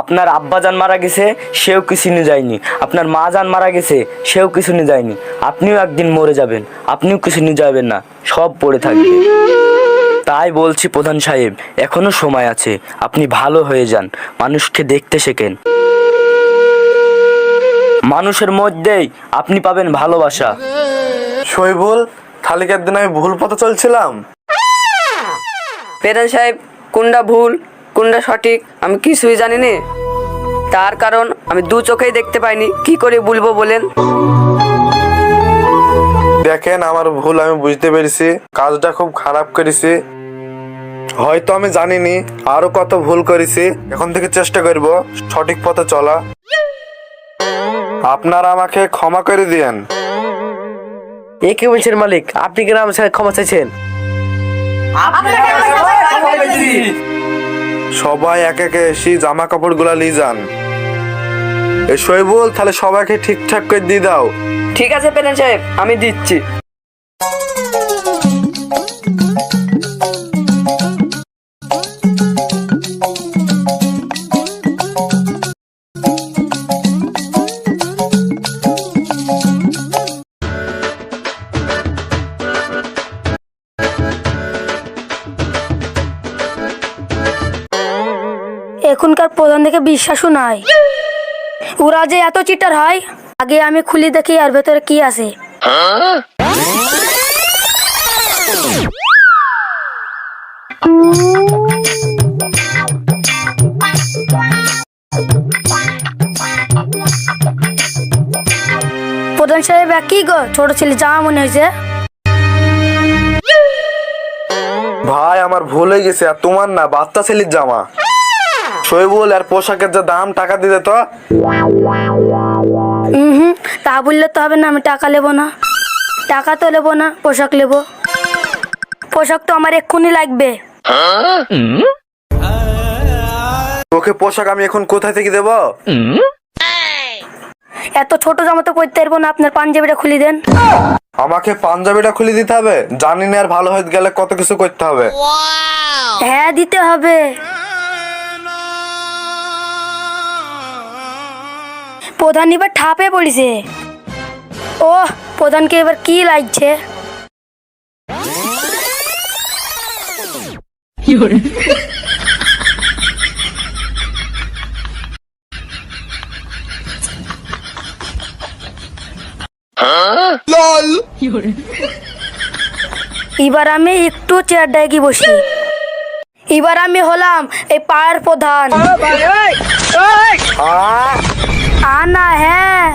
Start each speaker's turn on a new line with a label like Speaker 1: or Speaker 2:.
Speaker 1: আপনার আব্বাজান মারা গেছে, সেও কিছু নিয়ে যায়নি। আপনার মা জান মারা গেছে, সেও কিছু নিয়ে যায়নি। আপনিও একদিন মরে যাবেন, আপনিও কিছু নিয়ে যাবেন না, সব পড়ে থাকবে। তাই বলছি প্রধান সাহেব, এখনো সময় আছে, আপনি ভালো হয়ে যান, মানুষকে দেখতে শেখেন। মানুষের মধ্যেই আপনি পাবেন ভালোবাসা।
Speaker 2: শৈবুল, খালিকের দিন আমি ভুল পথে চলছিলাম।
Speaker 3: প্রধান সাহেব, কোনটা ভুল কোনটা সঠিক আমি কিছুই জানি না। তার কারণ আমি দু চোখেই দেখতে পাইনি, কি করে বলবো বলেন?
Speaker 2: দেখেন, আমার ভুল আমি বুঝতে পেরেছি, কাজটা খুব খারাপ করেছি। হয়তো আমি জানিনি, আরো কত ভুল করেছি। এখন থেকে চেষ্টা করব সঠিক পথে চলা। আপনারা আমাকে ক্ষমা করে দিয়েন।
Speaker 4: এ কি বলছেন মালিক? আপনি কেন আমার সাথে ক্ষমা চাইছেন?
Speaker 2: সবাই একে একে এসে জামা কাপড় গুলা নিয়ে যান। এই শৈবুল, তাহলে সবাইকে ঠিকঠাক করে দিয়ে দাও।
Speaker 3: ঠিক আছে প্রধান সাহেব, আমি দিচ্ছি।
Speaker 5: এখনকার প্রধান থেকে বিশ্বাসও নাই। ওরা যে এত চিটার হয়, আগে আমি খুলি দেখি আর ভেতরে কি আছে। প্রধান সাহেব, কি গো ছোট ছেলে জামা মনে হয়েছে?
Speaker 2: ভাই, আমার ভুল হয়ে গেছে, আর তোমার না, বাচ্চা ছেলের জামা। শৈবুল, আর পোশাকের যা দাম, টাকা দিতে তো।
Speaker 5: তা বললে তো হবে না, আমি টাকা নেবো না। টাকা তো নেবো না, পোশাক নেবো। পোশাক তো আমার এক্ষুনি লাগবে।
Speaker 2: তোকে পোশাক আমি এখন কোথায় থেকে দেবো?
Speaker 5: এত ছোট জামা তো পরতে পারবো না, আপনার পাঞ্জাবিটা খুলে দেন।
Speaker 2: আমাকে পাঞ্জাবিটা খুলে দিতে হবে? জানি না, আর ভালো হয়ে গেলে কত কিছু করতে হবে।
Speaker 5: হ্যাঁ, দিতে হবে। প্রধান এবার ঠাপে পড়েছে। ও, প্রধানকে এবার কি লাগছে? এবার আমি একটু চেয়ার ডাকি বসি। এবার আমি হলাম এই পাড়ার প্রধান। আনা, হ্যাঁ।